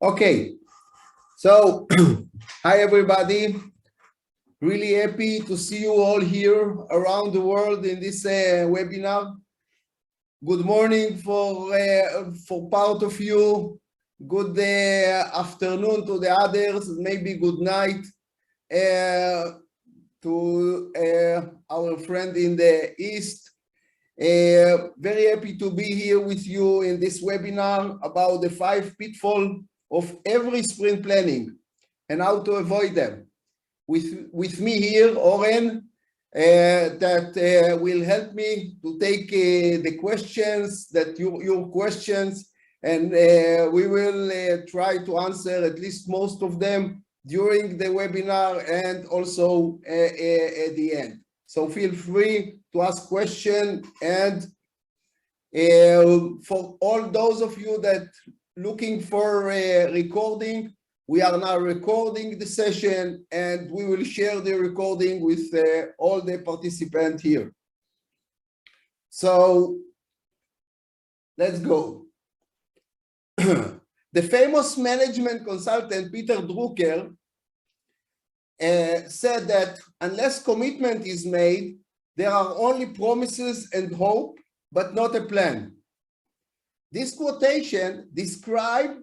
Okay, so hi everybody. Really happy to see you all here around the world in this webinar. Good morning for part of you. Good afternoon to the others. Maybe good night to our friend in the East. Very happy to be here with you in this webinar about the 5 pitfalls of every sprint planning and how to avoid them. With me here, Oren, that will help me to take the questions, your questions, and we will try to answer at least most of them during the webinar and also at the end. So feel free to ask questions, and for all those of you that looking for recording, we are now recording the session and we will share the recording with all the participants here. So let's go. The famous management consultant Peter Drucker said that unless commitment is made, there are only promises and hope, but not a plan. This quotation describes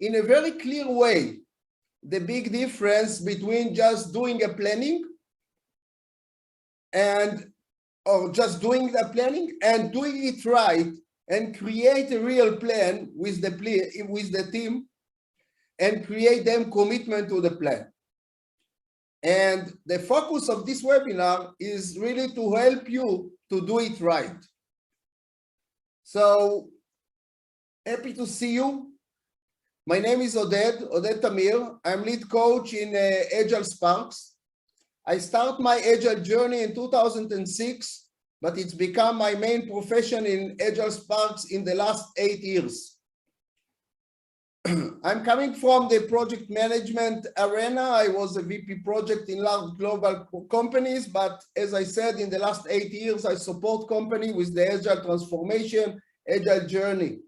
in a very clear way the big difference between just doing a planning or just doing the planning and doing it right and create a real plan with the team and create them commitment to the plan. And the focus of this webinar is really to help you to do it right. So happy to see you. My name is Oded Tamir. I'm lead coach in AgileSparks. I started my Agile journey in 2006, but it's become my main profession in AgileSparks in the last 8 years. I'm coming from the project management arena. I was a VP project in large global companies, but as I said, in the last 8 years, I support companies with the Agile transformation, Agile journey.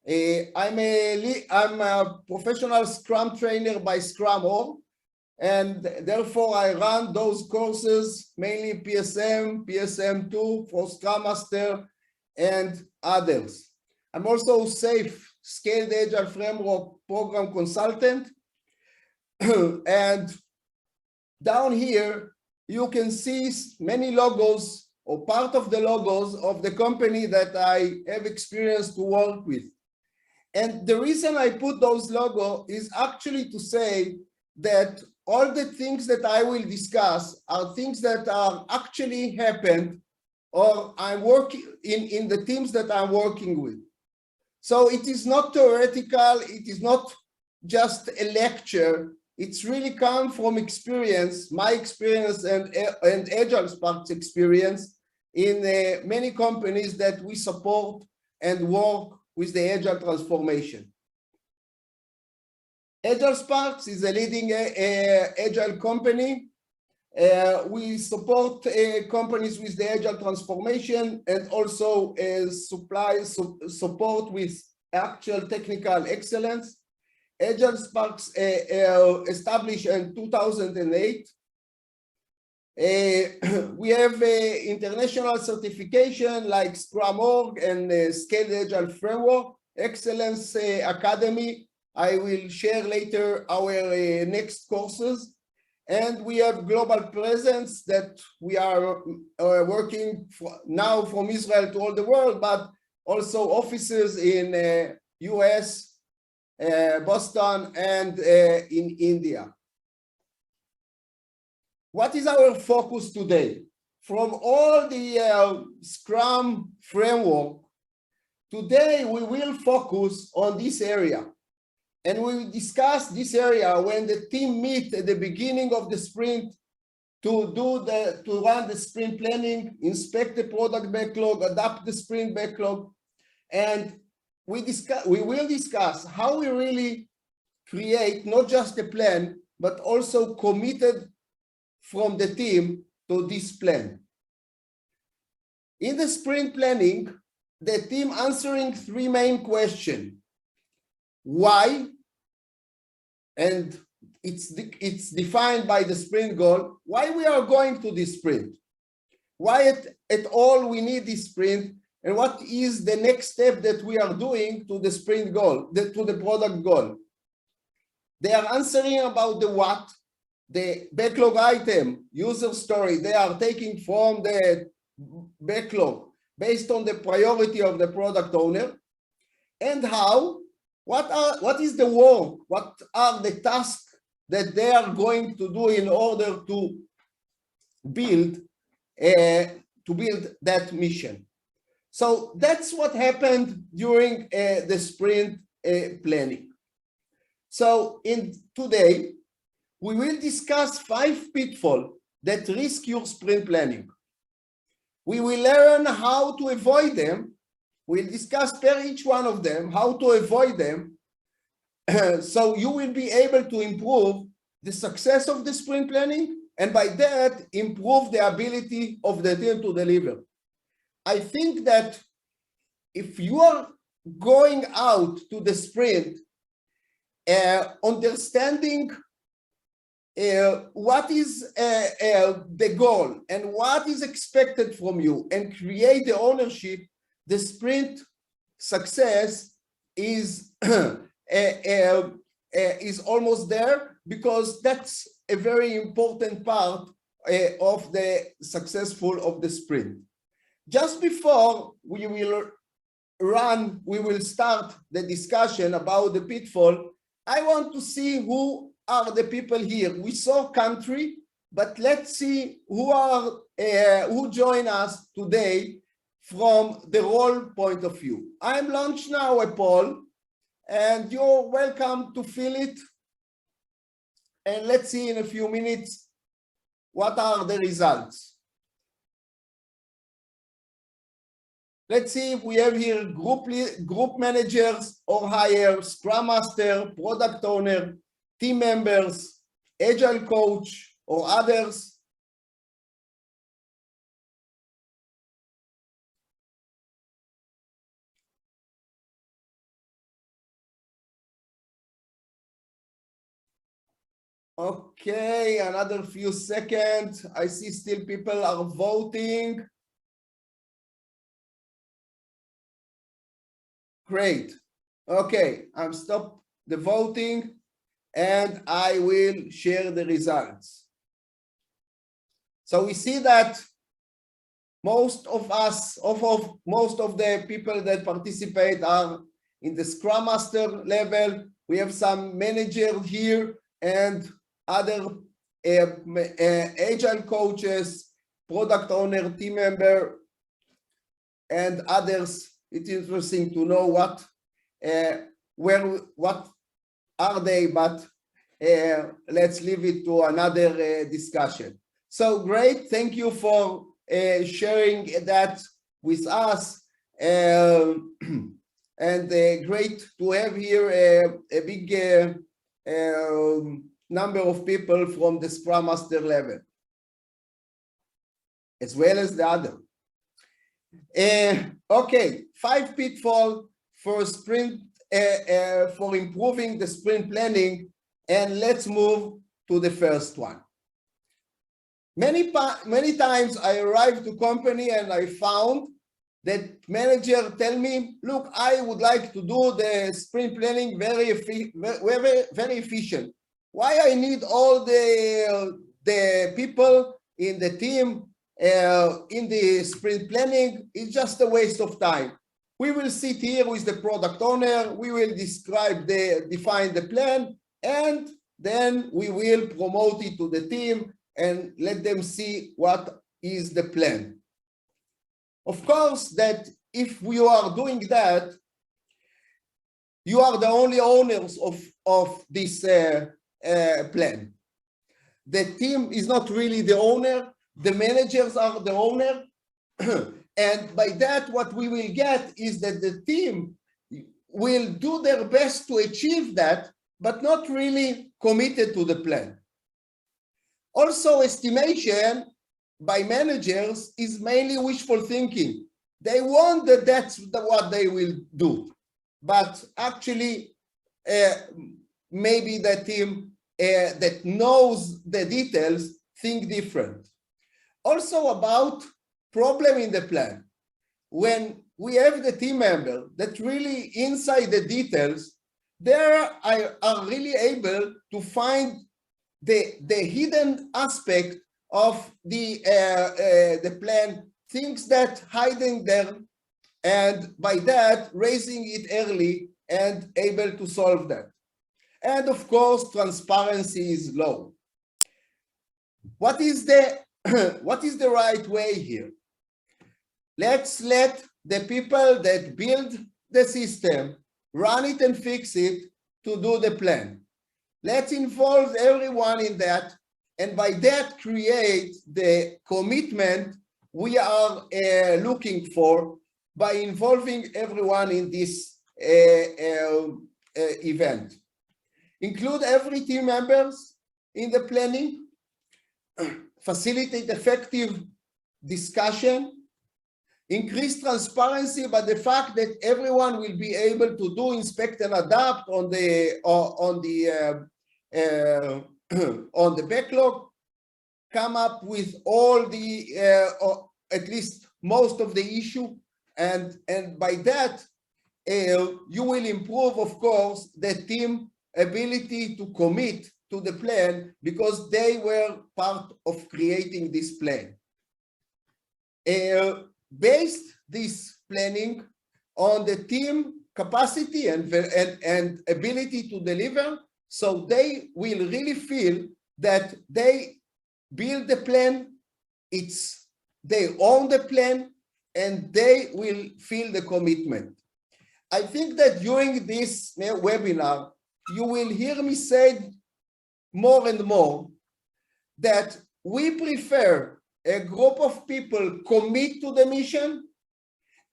I'm a professional Scrum trainer by Scrum.org, and therefore I run those courses, mainly PSM, PSM2 for Scrum Master and others. I'm also SAFe, Scaled Agile Framework Program Consultant. And down here, you can see many logos or part of the logos of the company that I have experience to work with. And the reason I put those logos is actually to say that all the things that I will discuss are things that are actually happened or I'm working in the teams that I'm working with. So it is not theoretical, it is not just a lecture, it's really come from experience, my experience and AgileSparks experience in many companies that we support and work with the Agile transformation. AgileSparks is a leading Agile company. We support companies with the Agile transformation and also support with actual technical excellence. AgileSparks established in 2008. We have international certification like Scrum.org and Scaled Agile Framework, Excellence Academy. I will share later our next courses. And we have global presence that we are working now from Israel to all the world, but also offices in US, Boston, and in India. What is our focus today? From all the Scrum framework, today we will focus on this area. And we will discuss this area when the team meet at the beginning of the sprint to run the sprint planning, inspect the product backlog, adapt the sprint backlog. And we will discuss how we really create not just a plan, but also committed from the team to this plan. In the sprint planning, the team answering 3 main questions. Why? and it's defined by the sprint goal, why we are going to this sprint, why at all we need this sprint, and what is the next step that we are doing to the sprint goal, to the product goal. They are answering about the what, the backlog item, user story, they are taking from the backlog based on the priority of the product owner, and how, what is the work, what are the tasks that they are going to do in order to build that mission. So that's what happened during the sprint planning. So today, we will discuss 5 pitfalls that risk your sprint planning. We will learn how to avoid them. We'll discuss per each one of them, how to avoid them, so you will be able to improve the success of the sprint planning, and by that, improve the ability of the team to deliver. I think that if you are going out to the sprint, understanding what is the goal and what is expected from you, and create the ownership, the sprint success is almost there, because that's a very important part of the successful of the sprint. Just before we will start the discussion about the pitfall, I want to see who are the people here. We saw country, but let's see who join us today from the role point of view. I'm launching now a poll, and you're welcome to fill it. And let's see in a few minutes what are the results. Let's see if we have here group managers or higher, Scrum Master, product owner, team members, Agile coach, or others. Okay, another few seconds. I see still people are voting. Great. Okay, I'm stop the voting, and I will share the results. So we see that most of the people that participate are in the Scrum Master level. We have some managers here and other Agile coaches, product owner, team member, and others. It's interesting to know what are they, but let's leave it to another discussion. So great, thank you for sharing that with us, and great to have here a big number of people from the Scrum Master level, as well as the other. Okay, 5 pitfalls for sprint for improving the sprint planning, and let's move to the first one. Many times I arrived to company and I found that manager tell me, look, I would like to do the sprint planning very efficient. Why I need all the people in the team in the sprint planning? Is just a waste of time. We will sit here with the product owner, we will define the plan, and then we will promote it to the team and let them see what is the plan. Of course, that if we are doing that, you are the only owners of this plan. The team is not really the owner, the managers are the owner. And by that, what we will get is that the team will do their best to achieve that, but not really committed to the plan. Also, estimation by managers is mainly wishful thinking. They want that that's what they will do. But actually, maybe the team that knows the details think different. Also about problem in the plan. When we have the team member that really inside the details, they are really able to find the hidden aspect of the plan, things that hiding there, and by that raising it early and able to solve that. And of course, transparency is low. What is the right way here? Let's let the people that build the system, run it and fix it to do the plan. Let's involve everyone in that, and by that create the commitment we are looking for by involving everyone in this event. Include every team members in the planning, facilitate effective discussion, increase transparency by the fact that everyone will be able to do inspect and adapt on the backlog, come up with all the at least most of the issue, and by that you will improve, of course, the team ability to commit to the plan because they were part of creating this plan. Based this planning on the team capacity and ability to deliver, so they will really feel that they build the plan, they own the plan, and they will feel the commitment. I think that during this webinar, you will hear me say more and more that we prefer a group of people commit to the mission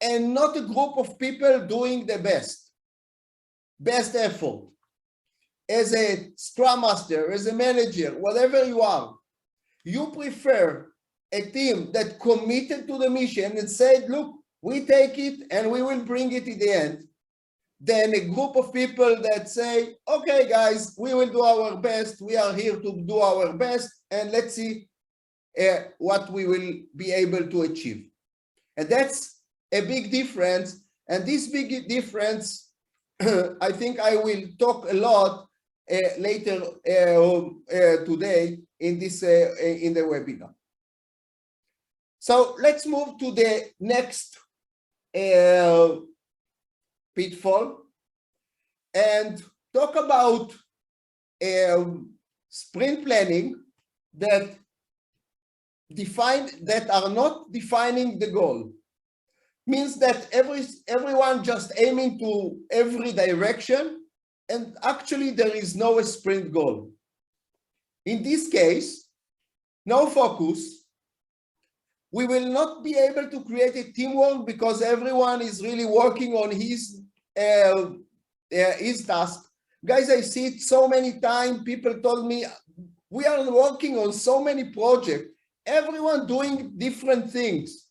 and not a group of people doing the best effort. As a Scrum Master, as a manager, whatever you are, you prefer a team that committed to the mission and said, look, we take it and we will bring it to the end, than a group of people that say, okay, guys, we will do our best. We are here to do our best, and let's see what we will be able to achieve. And that's a big difference. And this big difference, I think I will talk a lot later today in this in the webinar. So let's move to the next pitfall and talk about sprint planning that are not defining the goal. Means that everyone just aiming to every direction, and actually there is no sprint goal. In this case, no focus. We will not be able to create a teamwork because everyone is really working on his task. Guys, I see it so many times. People told me, we are working on so many projects, everyone doing different things.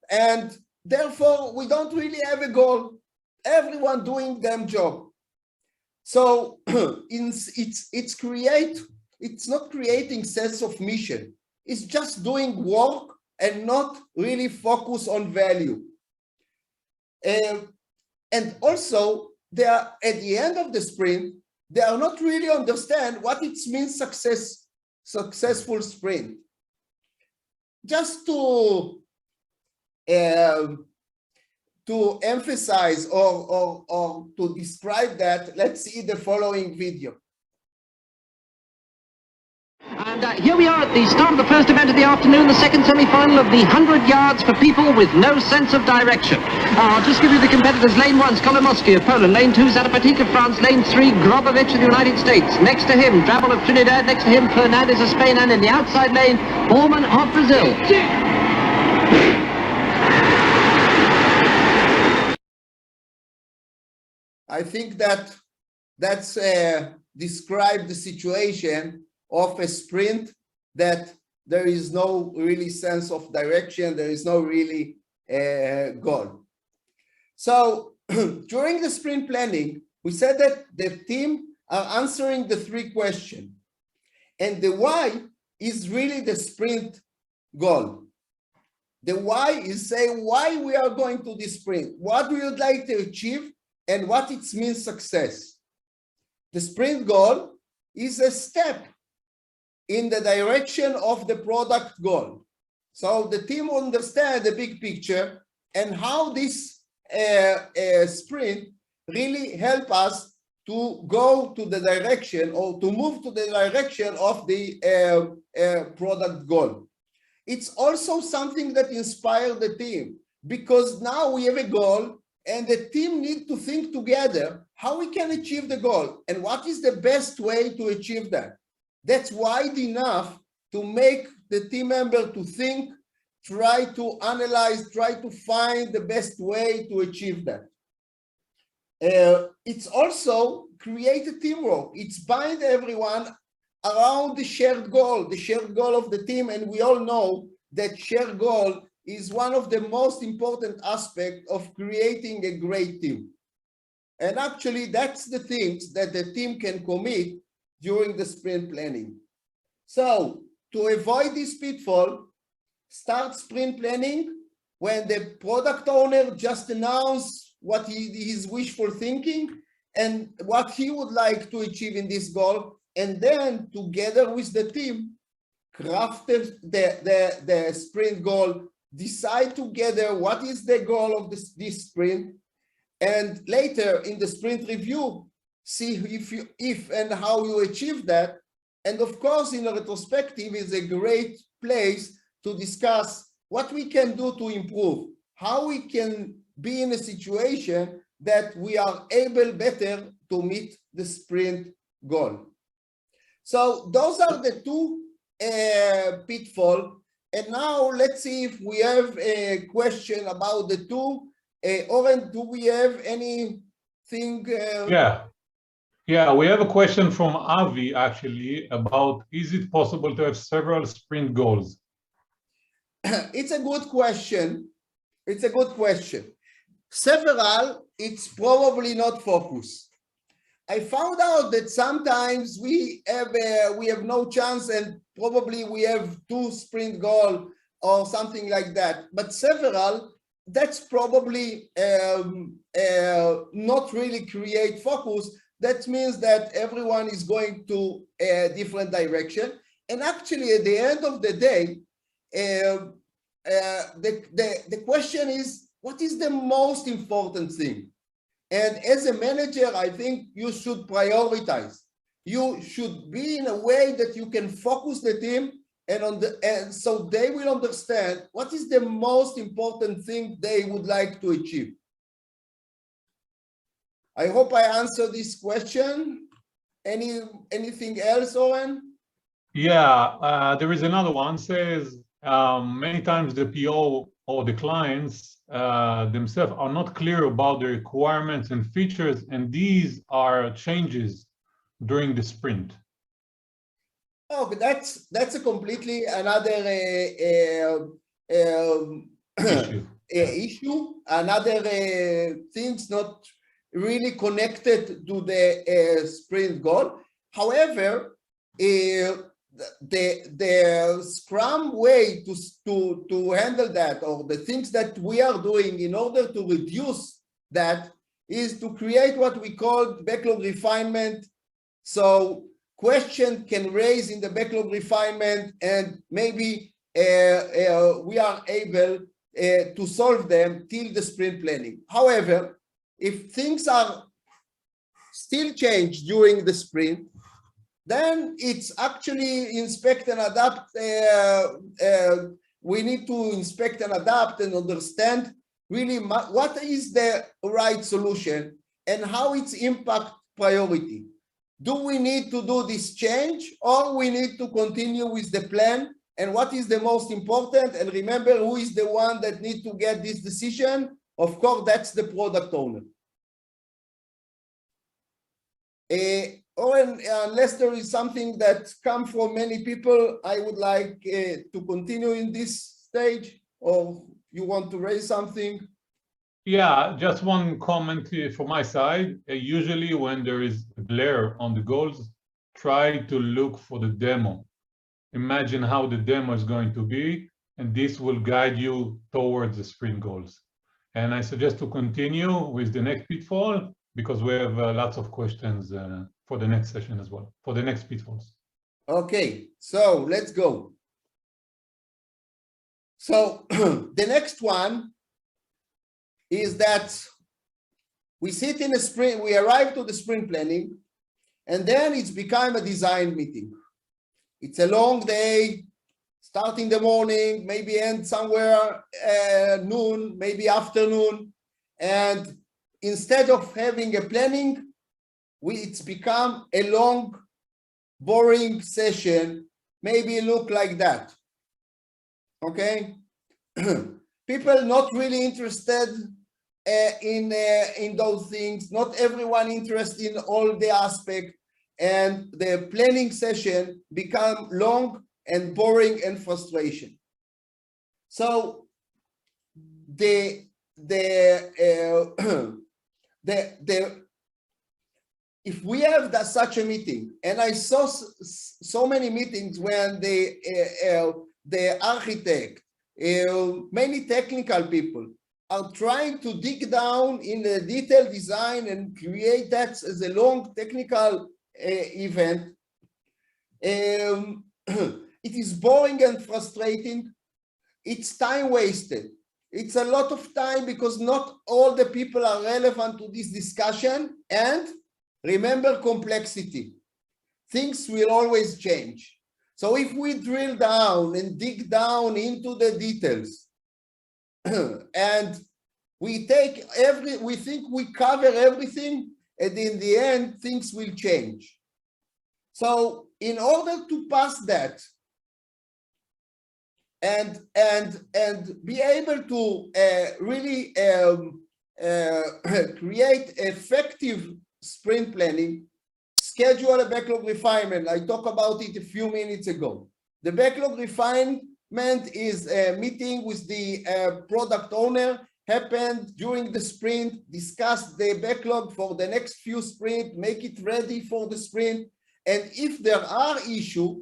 And therefore, we don't really have a goal. Everyone doing their job. So it's not creating sense of mission. It's just doing work and not really focus on value. And also, they are at the end of the sprint, they are not really understand what it means successful sprint. Just to emphasize or to describe that, let's see the following video. And here we are at the start of the first event of the afternoon, the second semi-final of the 100 yards for people with no sense of direction. I'll just give you the competitors. Lane 1, Skolomoski of Poland. Lane 2, Zarapatik of France. Lane 3, Grobovich of the United States. Next to him, Drabble of Trinidad. Next to him, Fernandez of Spain. And in the outside lane, Borman of Brazil. I think that's described the situation of a sprint, that there is no really sense of direction, there is no really goal. So during the sprint planning, we said that the team are answering the three questions. And the why is really the sprint goal. The why is saying why we are going to this sprint, what we would like to achieve, and what it means success. The sprint goal is a step in the direction of the product goal. So the team understands the big picture and how this sprint really help us to go to the direction or to move to the direction of the product goal. It's also something that inspires the team, because now we have a goal and the team need to think together how we can achieve the goal and what is the best way to achieve that. That's wide enough to make the team member to think, try to analyze, try to find the best way to achieve that. It's also create a teamwork. It's bind everyone around the shared goal of the team. And we all know that shared goal is one of the most important aspects of creating a great team. And actually, that's the things that the team can commit during the sprint planning. So to avoid this pitfall, start sprint planning when the product owner just announced what his wishful thinking and what he would like to achieve in this goal. And then together with the team, craft the sprint goal, decide together what is the goal of this sprint, and later in the sprint review, see if and how you achieve that. And of course, in a retrospective is a great place to discuss what we can do to improve, how we can be in a situation that we are able better to meet the sprint goal. So those are the two pitfalls. And now let's see if we have a question about the two. Oren, do we have anything? Yeah, we have a question from Avi actually about, is it possible to have several sprint goals? It's a good question. It's a good question. Several, it's probably not focus. I found out that sometimes we have no chance and probably we have 2 sprint goals or something like that. But several, that's probably not really create focus. That means that everyone is going to a different direction. And actually, at the end of the day, the question is, what is the most important thing? And as a manager, I think you should prioritize. You should be in a way that you can focus the team and so they will understand what is the most important thing they would like to achieve. I hope I answered this question. Anything else, Oren? Yeah, there is another one. Says many times the PO or the clients themselves are not clear about the requirements and features, and these are changes during the sprint. Oh, that's a completely another issue. Another things not really connected to the sprint goal. However, the Scrum way to handle that, or the things that we are doing in order to reduce that, is to create what we call backlog refinement. So question can raise in the backlog refinement, and maybe we are able to solve them till the sprint planning. However, if things are still changed during the sprint, then it's actually inspect and adapt. We need to inspect and adapt and understand really what is the right solution and how it's impact priority. Do we need to do this change, or we need to continue with the plan? And what is the most important? And remember, who is the one that needs to get this decision? Of course, that's the product owner. Oren, unless there is something that comes from many people, I would like to continue in this stage, or you want to raise something? Yeah, just one comment here from my side. Usually when there is a glare on the goals, try to look for the demo. Imagine how the demo is going to be, and this will guide you towards the sprint goals. And I suggest to continue with the next pitfall, because we have lots of questions for the next session as well, for the next pitfalls. Okay, so let's go. So the next one is that we sit in a sprint, we arrive to the sprint planning, and then it's become a design meeting. It's a long day, start in the morning, maybe end somewhere noon, maybe afternoon. And instead of having a planning, it's become a long, boring session, maybe look like that. Okay? People not really interested in those things, not everyone interested in all the aspects, and the planning session become long and boring and frustration. So if we have such a meeting, and I saw so many meetings when the architect, many technical people are trying to dig down in the detailed design and create that as a long technical event. It is boring and frustrating. It's time wasted. It's a lot of time because not all the people are relevant to this discussion. And remember complexity. Things will always change. So if we drill down and dig down into the details, and we think we cover everything, and in the end, things will change. So in order to pass that and be able to really create effective sprint planning, schedule a backlog refinement. I talked about it a few minutes ago. The backlog refinement is a meeting with the product owner, happened during the sprint, discuss the backlog for the next few sprints, make it ready for the sprint. And if there are issues,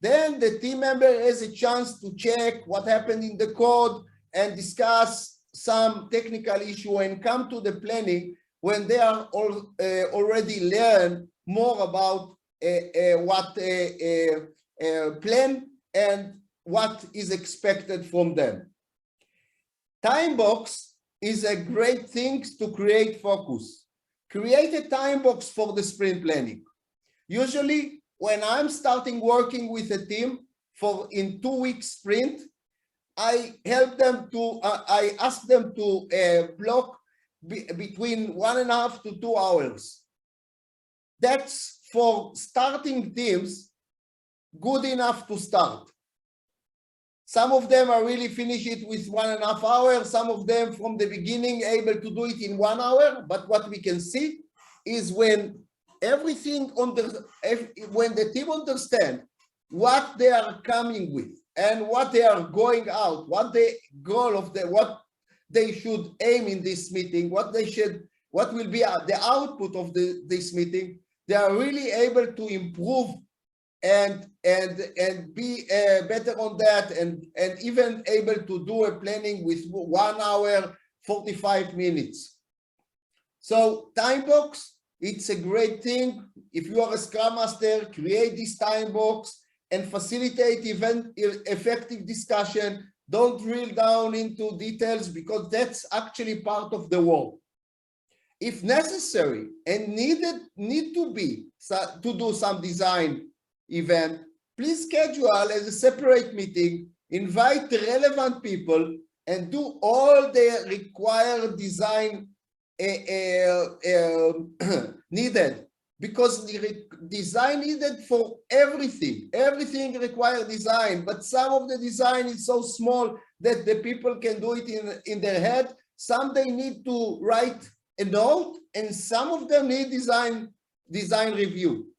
then the team member has a chance to check what happened in the code and discuss some technical issue and come to the planning when they are already learned more about what plan and what is expected from them. Time box is a great thing to create focus. Create a time box for the sprint planning. Usually, when I'm starting working with a team in 2-week sprint, I help them to, I ask them to block between 1.5 to 2 hours. That's for starting teams, good enough to start. Some of them are really finish it with 1.5 hours. Some of them from the beginning able to do it in 1 hour. But what we can see is when everything when the team understand what they are coming with and what they are going out, what the goal of what they should aim in this meeting, what will be the output of this meeting, they are really able to improve and be better on that, and even able to do a planning with 1 hour, 45 minutes. So time box, it's a great thing. If you are a Scrum Master, create this time box and facilitate effective discussion. Don't drill down into details because that's actually part of the work. If necessary and need to do some design event, please schedule as a separate meeting, invite the relevant people and do all the required design needed, because the design needed for everything requires design, but some of the design is so small that the people can do it in their head. Some they need to write a note, and some of them need design review.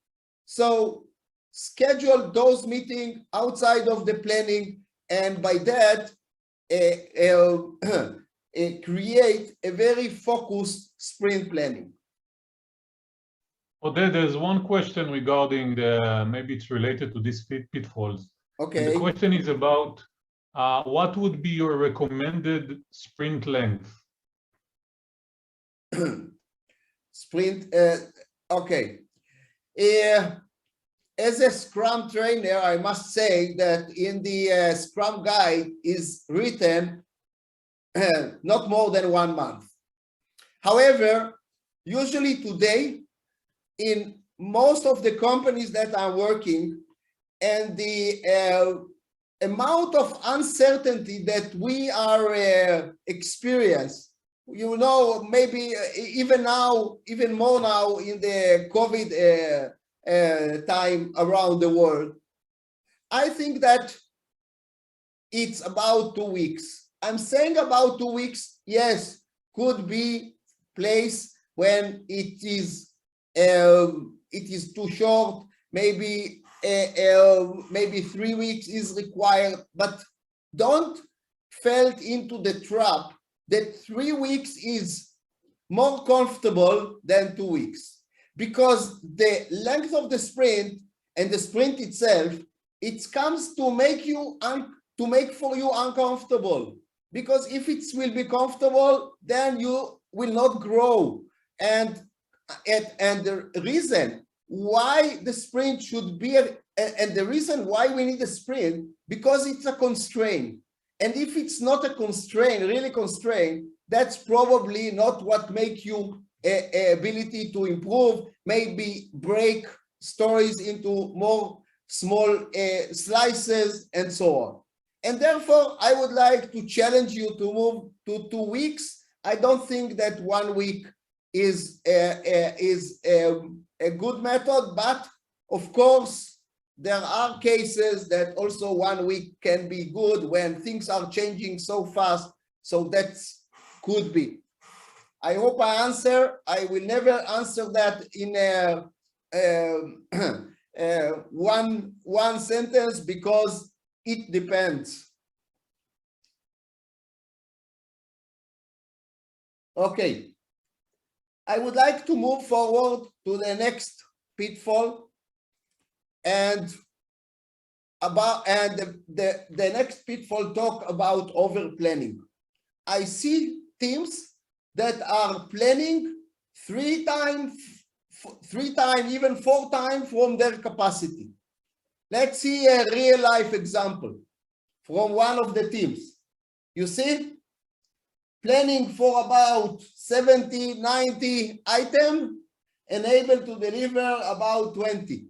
So schedule those meetings outside of the planning, and by that create a very focused sprint planning. Oded, there's one question regarding maybe it's related to these pitfalls. Okay. And the question is about what would be your recommended sprint length? Sprint, okay. As a Scrum trainer, I must say that in the Scrum guide is written not more than 1 month. However, usually today, in most of the companies that I'm working, and the amount of uncertainty that we are experience, you know, maybe even now, even more now in the COVID time around the world, I think that it's about 2 weeks. I'm saying about 2 weeks, yes, could be place when it is too short, maybe 3 weeks is required, but don't fall into the trap that 3 weeks is more comfortable than 2 weeks. Because the length of the sprint and the sprint itself, it comes to make for you uncomfortable. Because if it will be comfortable, then you will not grow. And the reason why the sprint should be, and the reason why we need a sprint, because it's a constraint. And if it's not a constraint, really constraint, that's probably not what makes you ability to improve, maybe break stories into more small slices and so on. And therefore, I would like to challenge you to move to 2 weeks. I don't think that 1 week is a good method, but of course, there are cases that also 1 week can be good when things are changing so fast. So that could be. I hope I answer. I will never answer that in one sentence because it depends. Okay. I would like to move forward to the next pitfall, and the next pitfall talk about over planning. I see teams that are planning 3 times, even 4 times from their capacity. Let's see a real life example from one of the teams. You see, planning for about 70, 90 items and able to deliver about 20.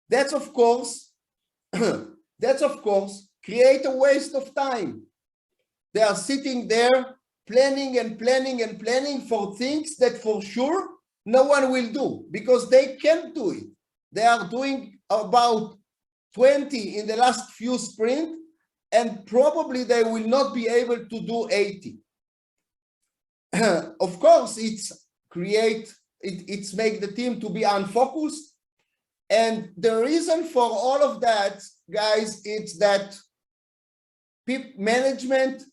That's of course, create a waste of time. They are sitting there planning and planning and planning for things that for sure no one will do because they can't do it. They are doing about 20 in the last few sprints, and probably they will not be able to do 80. Of course, it's make the team to be unfocused. And the reason for all of that, guys, it's that management,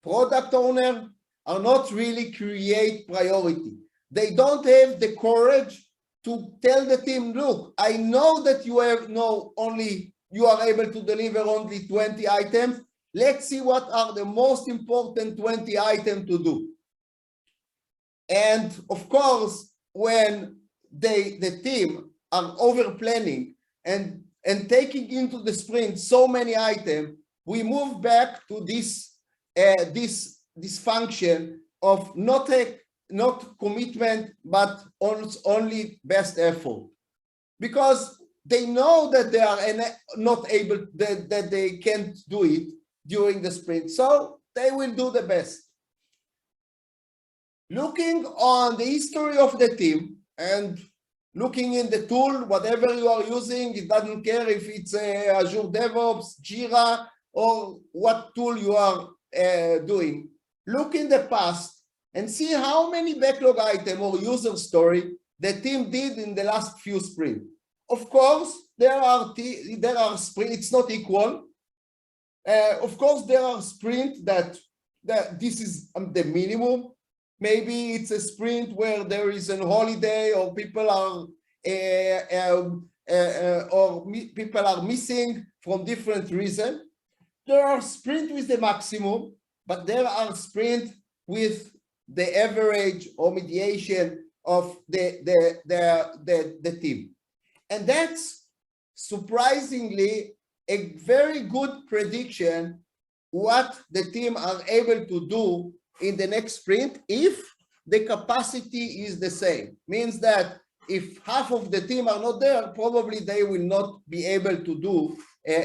product owner are not really create priority. They don't have the courage to tell the team, look, I know that you are able to deliver only 20 items. Let's see what are the most important 20 items to do. And of course, when the team are over planning and taking into the sprint so many items, we move back to this function of not commitment, but only best effort, because they know that they are not able, that they can't do it during the sprint, so they will do the best. Looking on the history of the team and looking in the tool, whatever you are using, it doesn't care if it's Azure DevOps, Jira, or what tool you are doing. Look in the past and see how many backlog item or user story the team did in the last few sprints. Of course, there are sprints, it's not equal. Of course, there are sprints that that this is the minimum. Maybe it's a sprint where there is a holiday or people are people are missing from different reasons. There are sprints with the maximum, but there are sprints with the average or mediation of the team. And that's surprisingly a very good prediction what the team are able to do in the next sprint if the capacity is the same. Means that if half of the team are not there, probably they will not be able to do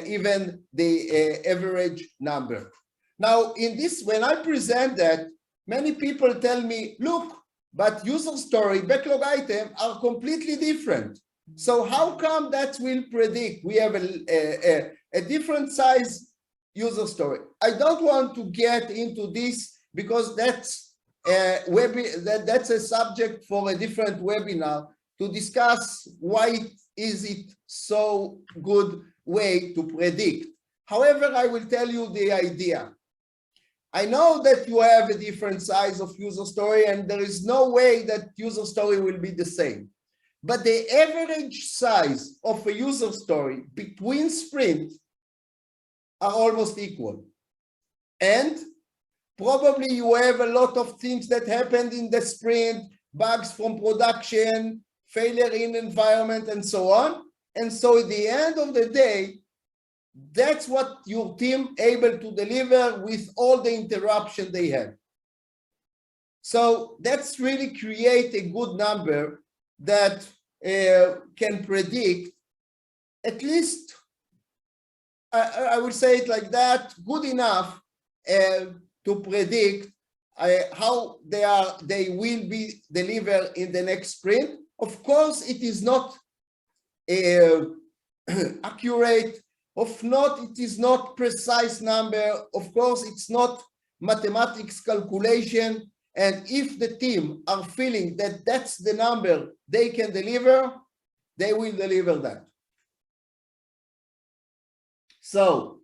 even the average number. Now, in this, when I present that, many people tell me, look, but user story, backlog item are completely different. So how come that will predict? We have a different size user story. I don't want to get into this because that's that's a subject for a different webinar to discuss why is it so good way to predict. However, I will tell you the idea. I know that you have a different size of user story and there is no way that user story will be the same. But the average size of a user story between sprints are almost equal. And probably you have a lot of things that happened in the sprint, bugs from production, failure in environment, and so on. And so at the end of the day, that's what your team able to deliver with all the interruption they have. So that's really create a good number that can predict, at least, I would say it like that, good enough to predict how they will be delivered in the next sprint. Of course, it is not accurate. It is not precise number. Of course, it's not mathematics calculation. And if the team are feeling that that's the number they can deliver, they will deliver that. So,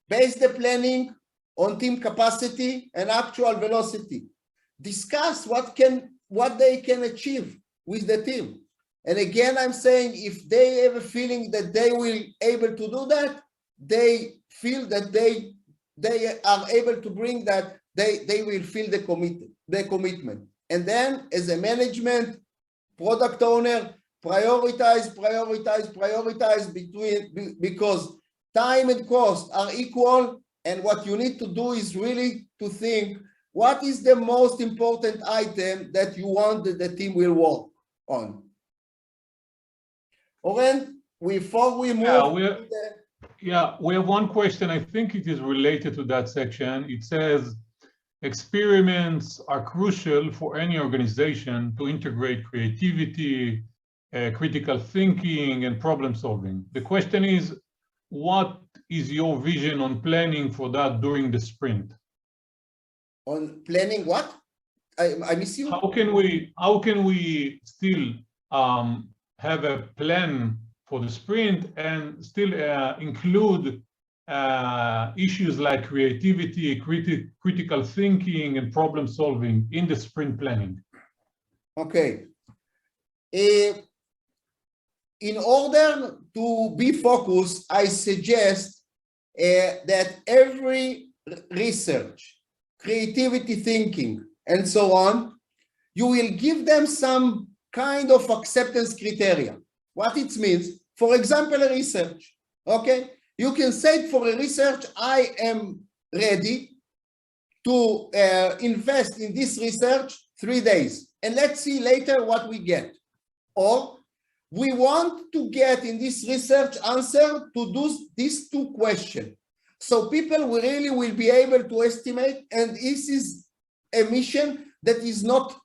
base the planning on team capacity and actual velocity. Discuss what they can achieve with the team. And again, I'm saying if they have a feeling that they will able to do that, they feel that they are able to bring that, they will feel the commitment. And then as a management, product owner, prioritize because time and cost are equal. And what you need to do is really to think, what is the most important item that you want that the team will work on? Oren, before we move, we have one question. I think it is related to that section. It says, experiments are crucial for any organization to integrate creativity, critical thinking, and problem solving. The question is, what is your vision on planning for that during the sprint? On planning what? I miss you. How can we still have a plan for the sprint and still include issues like creativity, critical thinking, and problem solving in the sprint planning? Okay. In order to be focused, I suggest that every research, creativity thinking, and so on, you will give them some kind of acceptance criteria. What it means, for example, a research, okay? You can say for a research, I am ready to invest in this research 3 days, and let's see later what we get. Or we want to get in this research answer to do these 2 questions. So people will really will be able to estimate, and this is a mission that is not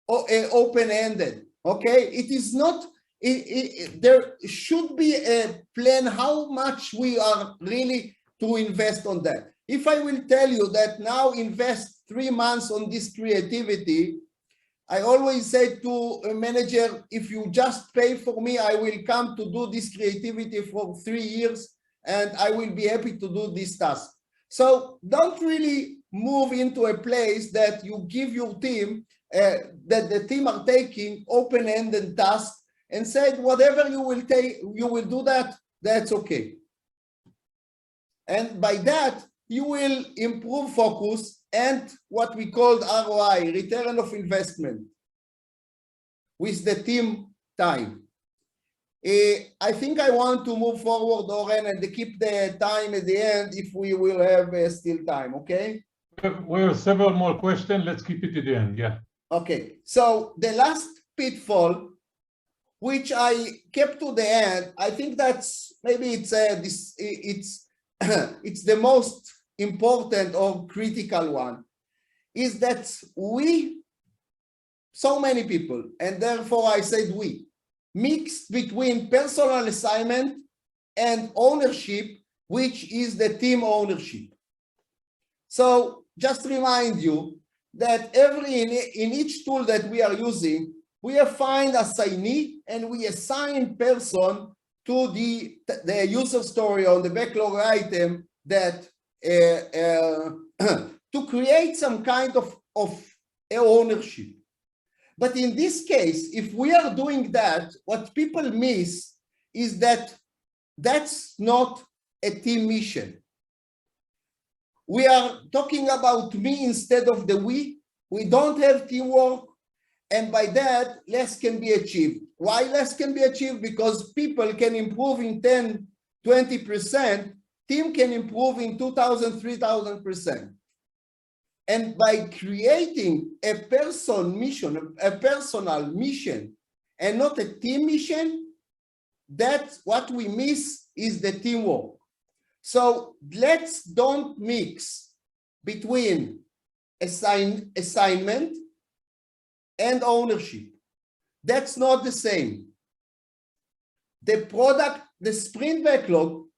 open-ended, okay? It is not, there should be a plan how much we are really to invest on that. If I will tell you that now invest 3 months on this creativity, I always say to a manager, if you just pay for me, I will come to do this creativity for 3 years and I will be happy to do this task. So don't really move into a place that you give your team, that the team are taking open-ended tasks and said, whatever you will take, you will do that, that's okay. And by that, you will improve focus and what we called ROI, return of investment, with the team time. I think I want to move forward, Oren, and keep the time at the end if we will have still time, okay? We have several more questions. Let's keep it to the end, yeah. Okay, so the last pitfall, which I kept to the end, I think that's maybe it's it's the most important or critical one, is that so many people, and therefore I said we, mixed between personal assignment and ownership, which is the team ownership. So just remind you that in each tool that we are using, we find assignee and we assign person to the user story on the backlog item that to create some kind of ownership. But in this case, if we are doing that, what people miss is that that's not a team mission. We are talking about me instead of the we. We don't have teamwork, and by that, less can be achieved. Why less can be achieved? Because people can improve in 10, 20%, team can improve in 2,000, 3,000%. And by creating a personal mission and not a team mission, that's what we miss is the teamwork. So let's don't mix between assignment and ownership. That's not the same. The sprint backlog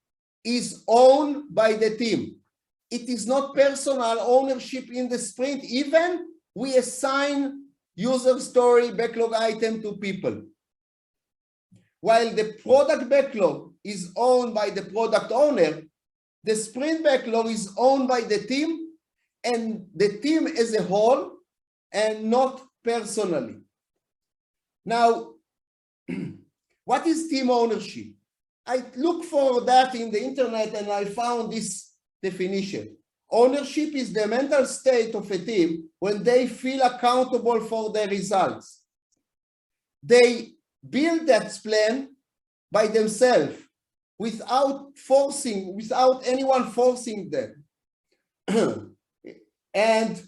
is owned by the team. It is not personal ownership in the sprint. Even we assign user story backlog item to people. While the product backlog is owned by the product owner, the sprint backlog is owned by the team and the team as a whole and not personally. Now, what is team ownership? I looked for that in the internet and I found this definition. Ownership is the mental state of a team when they feel accountable for their results. They build that plan by themselves without anyone forcing them. And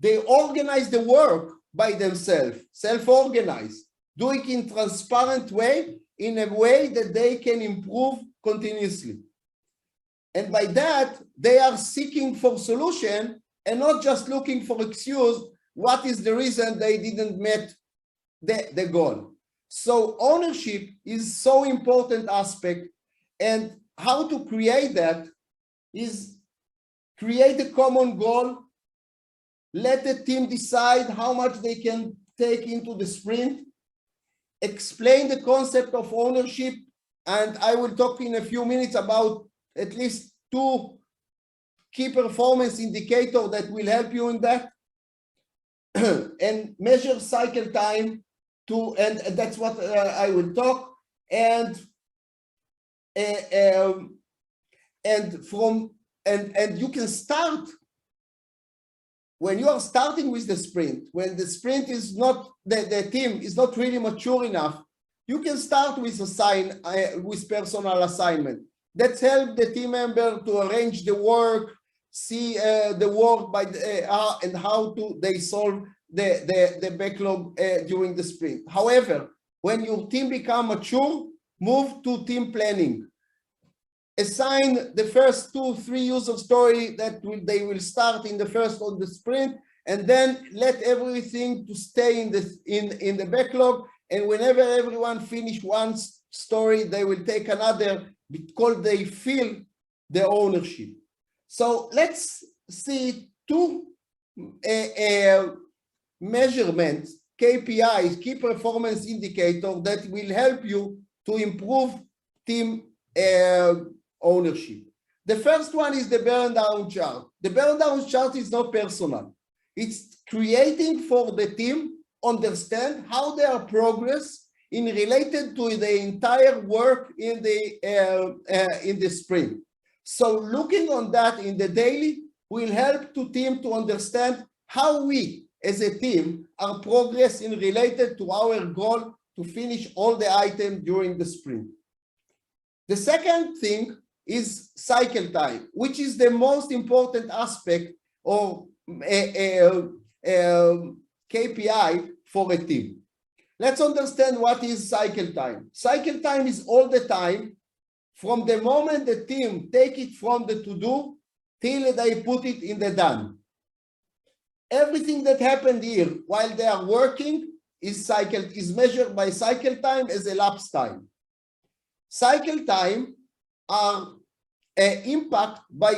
they organize the work by themselves, self-organize, do it in a transparent way, in a way that they can improve continuously. And by that, they are seeking for solution and not just looking for excuse, what is the reason they didn't meet the goal. So ownership is so important aspect, and how to create that is create a common goal, let the team decide how much they can take into the sprint, explain the concept of ownership, and I will talk in a few minutes about at least 2 key performance indicators that will help you in that, and measure cycle time and that's what I will talk, and you can start when you are starting with the sprint, when the sprint is not, the team is not really mature enough, you can start with personal assignment. That helps the team member to arrange the work, see the work by and how they solve the backlog during the sprint. However, when your team become mature, move to team planning. Assign the first 2-3 user story that they will start in the first on the sprint, and then let everything to stay in the backlog. And whenever everyone finish one story, they will take another because they feel the ownership. So let's see 2 measurements, KPIs, key performance indicator, that will help you to improve team ownership. The first one is the burn down chart. The burn down chart is not personal. It's creating for the team understand how their progress in related to the entire work in the sprint. So looking on that in the daily will help to team to understand how we as a team are progressing related to our goal to finish all the items during the sprint. The second thing is cycle time, which is the most important aspect of KPI for a team. Let's understand what is cycle time. Cycle time is all the time from the moment the team take it from the to-do till they put it in the done. Everything that happened here while they are working is measured by cycle time as elapsed time. Cycle time are impact by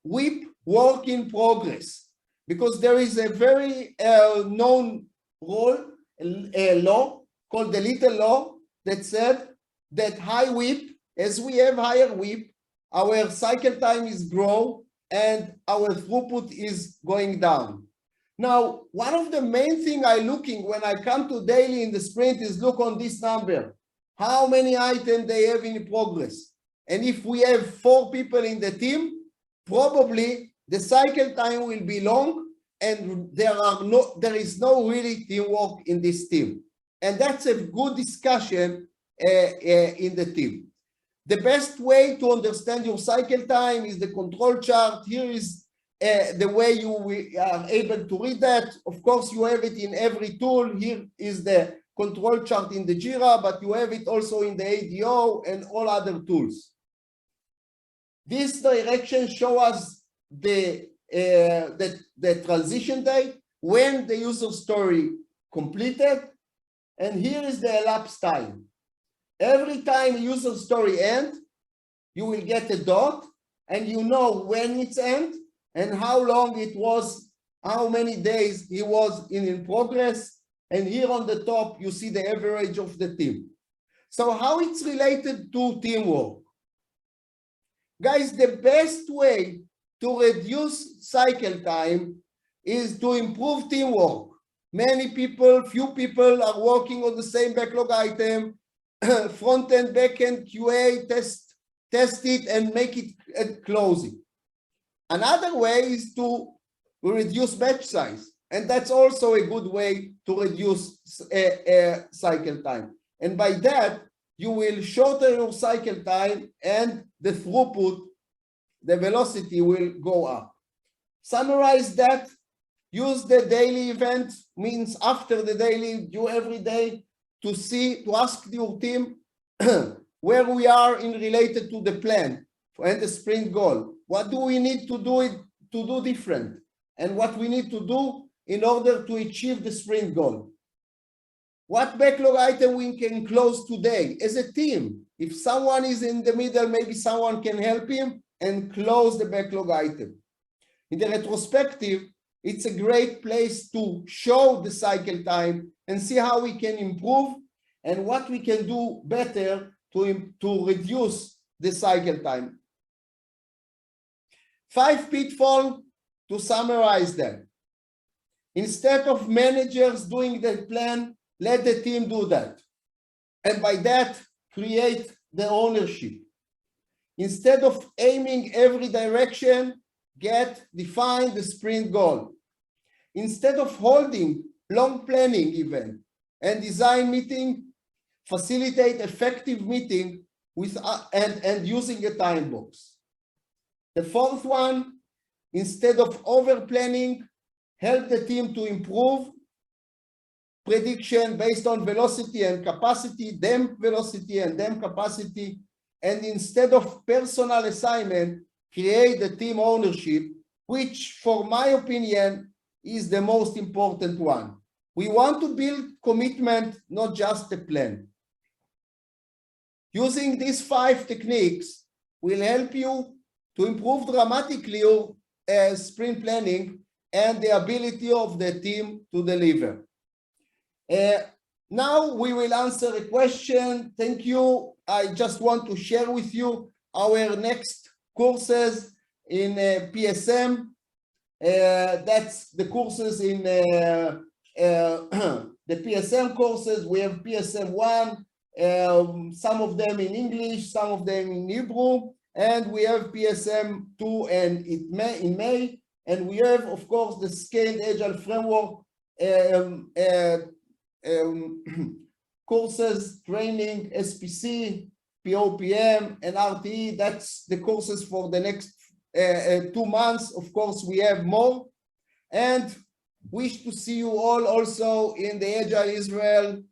WIP, work in progress, because there is a very known law called the Little Law that said that high WIP, as we have higher WIP, our cycle time is grow and our throughput is going down. Now, one of the main things I'm looking when I come to daily in the sprint is look on this number. How many items they have in progress? And if we have 4 people in the team, probably the cycle time will be long and there is no really teamwork in this team. And that's a good discussion in the team. The best way to understand your cycle time is the control chart. Here is the way you are able to read that. Of course, you have it in every tool. Here is the control chart in the Jira, but you have it also in the ADO and all other tools. This direction shows us the transition date, when the user story completed, and here is the elapsed time. Every time user story ends, you will get a dot, and you know when it's end and how long it was, how many days he was in progress. And here on the top, you see the average of the team. So how it's related to teamwork? Guys, the best way to reduce cycle time is to improve teamwork. Many people, few people are working on the same backlog item, front end, back end, QA, test it and make it close it. Another way is to reduce batch size. And that's also a good way to reduce cycle time. And by that, you will shorten your cycle time and the throughput, the velocity will go up. Summarize that, use the daily event, means after the daily, do every day to ask your team where we are in related to the plan and the sprint goal. What do we need to do different? And what we need to do in order to achieve the sprint goal. What backlog item we can close today as a team? If someone is in the middle, maybe someone can help him and close the backlog item. In the retrospective, it's a great place to show the cycle time and see how we can improve and what we can do better to reduce the cycle time. 5 pitfalls to summarize them. Instead of managers doing the plan, let the team do that. And by that, create the ownership. Instead of aiming every direction, define the sprint goal. Instead of holding long planning event and design meeting, facilitate effective meeting with and using a time box. The 4th one, instead of over planning, help the team to improve prediction based on velocity and capacity, them velocity and them capacity, and instead of personal assignment, create the team ownership, which for my opinion is the most important one. We want to build commitment, not just a plan. Using these 5 techniques will help you to improve dramatically your sprint planning and the ability of the team to deliver. Now we will answer a question. Thank you. I just want to share with you our next courses in PSM. That's the courses in the PSM courses. We have PSM 1, some of them in English, some of them in Hebrew, and we have PSM 2 and in May, and we have, of course, the Scaled Agile Framework courses, training, SPC, POPM, and RTE. That's the courses for the next 2 months. Of course, we have more, and wish to see you all also in the Agile Israel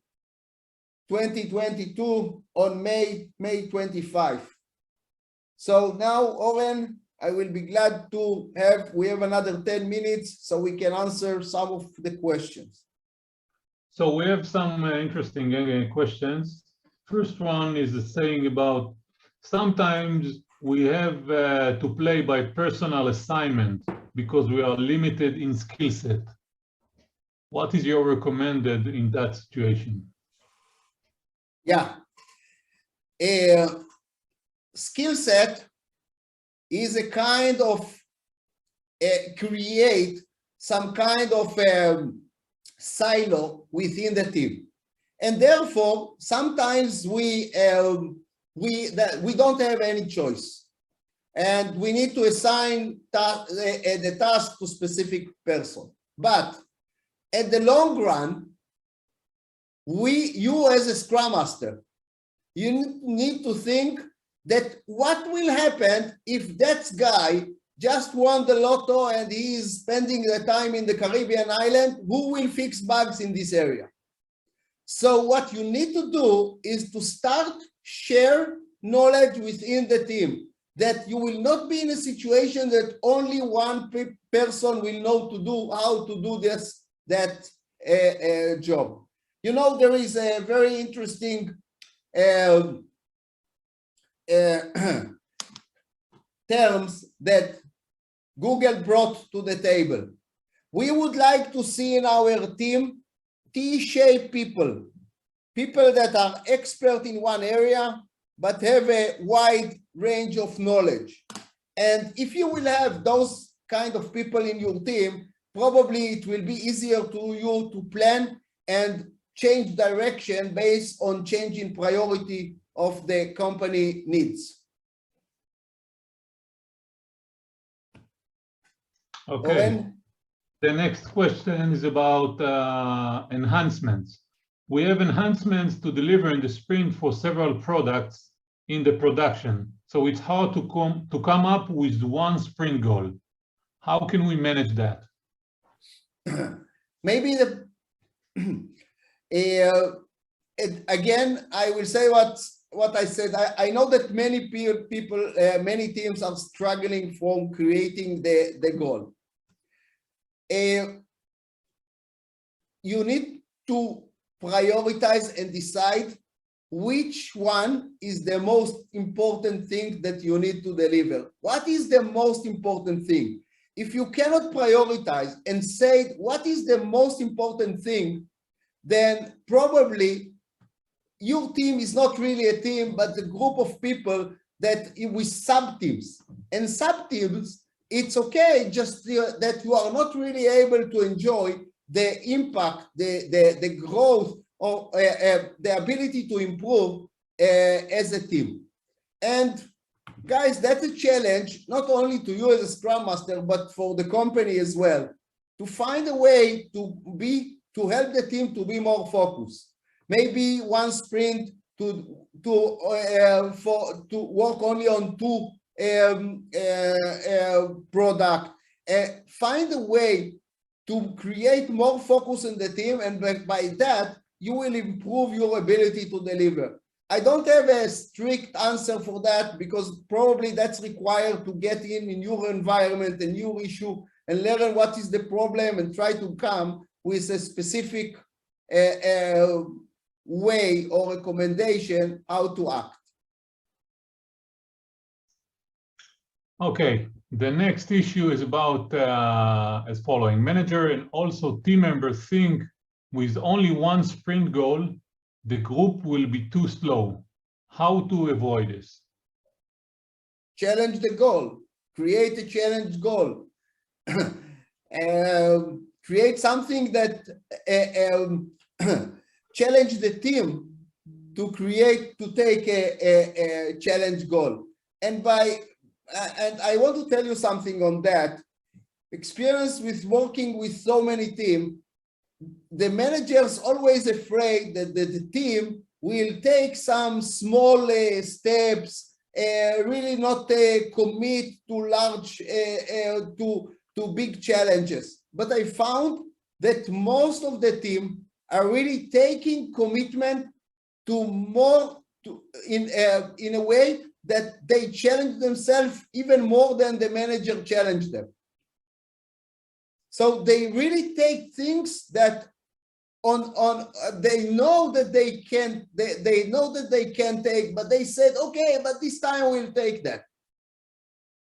2022 on May 25. So now, Oren, I will be glad to we have another 10 minutes so we can answer some of the questions. So we have some interesting questions. First one is the saying about sometimes we have to play by personal assignment because we are limited in skill set. What is your recommended in that situation? Yeah. Skill set is a kind of create some kind of silo within the team, and therefore sometimes we don't have any choice, and we need to assign the task to specific person. But at the long run, you as a Scrum Master, you need to think that what will happen if that guy just won the lotto and he is spending the time in the Caribbean island, who will fix bugs in this area? So what you need to do is to start share knowledge within the team, that you will not be in a situation that only one person will know how to do that job. You know, there is a very interesting terms that Google brought to the table. We would like to see in our team T-shaped people that are expert in one area, but have a wide range of knowledge. And if you will have those kind of people in your team, probably it will be easier to you to plan and change direction based on changing priority of the company needs. Okay. Oren? The next question is about enhancements. We have enhancements to deliver in the sprint for several products in the production. So it's hard to come up with one sprint goal. How can we manage that? Maybe again, I will say what I said. I know that many people, many teams are struggling from creating the goal. You need to prioritize and decide which one is the most important thing that you need to deliver. What is the most important thing? If you cannot prioritize and say what is the most important thing, then probably your team is not really a team, but a group of people that with sub-teams. And sub-teams, it's okay, just that you are not really able to enjoy the impact, the growth, or the ability to improve as a team. And guys, that's a challenge, not only to you as a Scrum Master, but for the company as well, to find a way to help the team to be more focused. Maybe one sprint to work only on 2 product. Find a way to create more focus in the team, and by that, you will improve your ability to deliver. I don't have a strict answer for that, because probably that's required to get in your environment and your issue and learn what is the problem and try to come with a specific way or recommendation how to act. Okay, the next issue is about as following. Manager and also team members think with only one sprint goal, the group will be too slow. How to avoid this? challenge the goal, create a challenge goal, create something that challenge the team to take a challenge goal. And I want to tell you something on that. Experience with working with so many teams, the manager's always afraid that the team will take some small steps, really not commit to large, to big challenges. But I found that most of the team are really taking commitment to more, in a way that they challenge themselves even more than the manager challenged them. So they really take things that they know that they can, they know that they can take, but they said, okay, but this time we'll take that.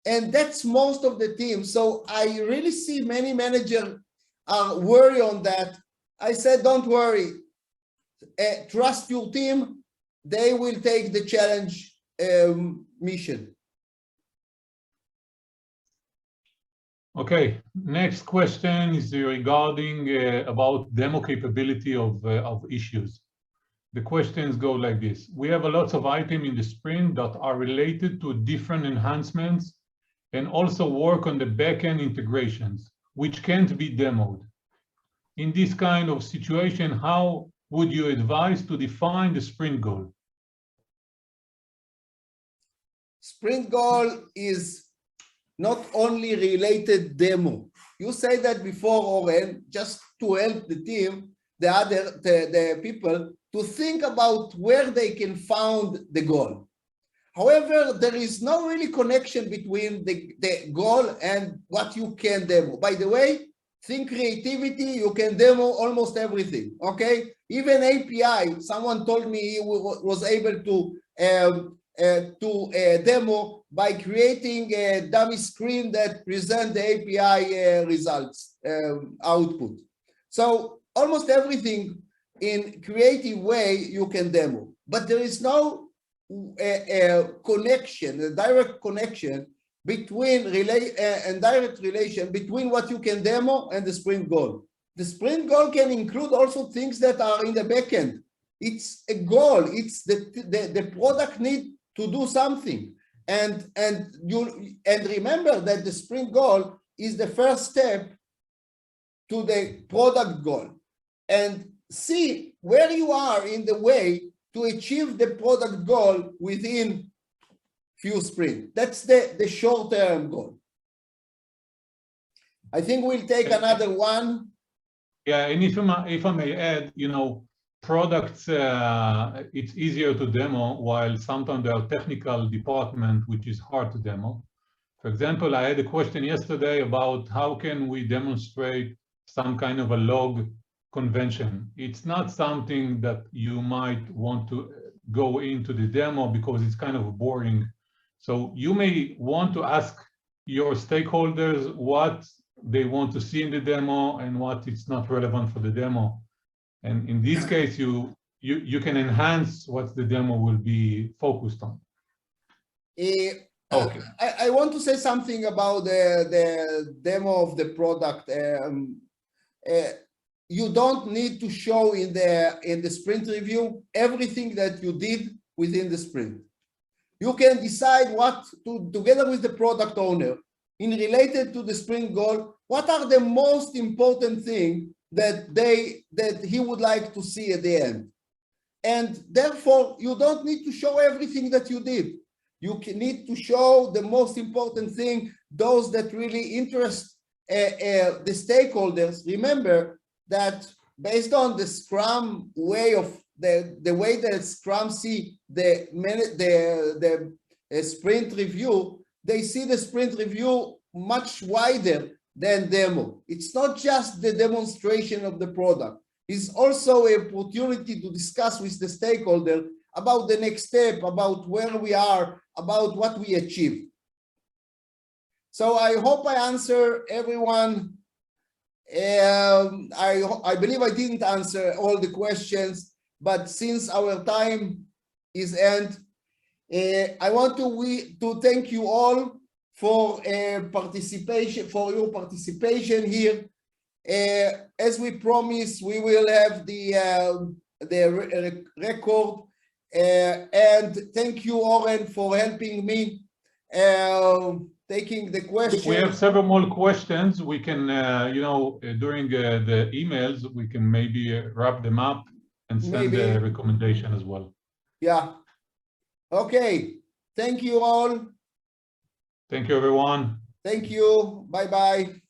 And that's most of the team. So I really see many managers are worried on that. I said, don't worry, trust your team. They will take the challenge mission. Okay, next question is regarding about demo capability of issues. The questions go like this. We have a lot of items in the sprint that are related to different enhancements and also work on the backend integrations, which can't be demoed. In this kind of situation, how would you advise to define the sprint goal? Sprint goal is not only related demo. You say that before, Oren, just to help the team, the people, to think about where they can find the goal. However, there is no really connection between the goal and what you can demo. By the way, think creativity, you can demo almost everything, okay? Even API, someone told me he was able to demo by creating a dummy screen that present the API results, output. So almost everything in creative way you can demo, but there is no connection, a direct connection between direct relation between what you can demo and the sprint goal. The sprint goal can include also things that are in the backend. It's a goal. It's the product need to do something, and remember that the sprint goal is the first step to the product goal, and see where you are in the way to achieve the product goal within few sprints. That's the short-term goal. I think we'll take another one. Yeah, and if I may add, you know, products, it's easier to demo, while sometimes there are technical department which is hard to demo. For example, I had a question yesterday about how can we demonstrate some kind of a log convention. It's not something that you might want to go into the demo because it's kind of boring. So you may want to ask your stakeholders what they want to see in the demo and what it's not relevant for the demo. And in this case, you can enhance what the demo will be focused on. Okay. I want to say something about the demo of the product. You don't need to show in the sprint review everything that you did within the sprint. You can decide what to, together with the product owner, in related to the sprint goal, what are the most important things that he would like to see at the end. And therefore, you don't need to show everything that you did. You need to show the most important thing, those that really interest the stakeholders. Remember that based on the Scrum way of the way that Scrum see the sprint review, they see the sprint review much wider than demo. It's not just the demonstration of the product. It's also an opportunity to discuss with the stakeholder about the next step, about where we are, about what we achieve. So I hope I answer everyone. I believe I didn't answer all the questions, but since our time is end, I want to thank you all for your participation here. As we promised, we will have the record. And thank you, Oren, for helping me taking the questions. We have several more questions. We can, during the emails, we can maybe wrap them up and send a recommendation as well. Yeah. Okay. Thank you all. Thank you, everyone. Thank you. Bye-bye.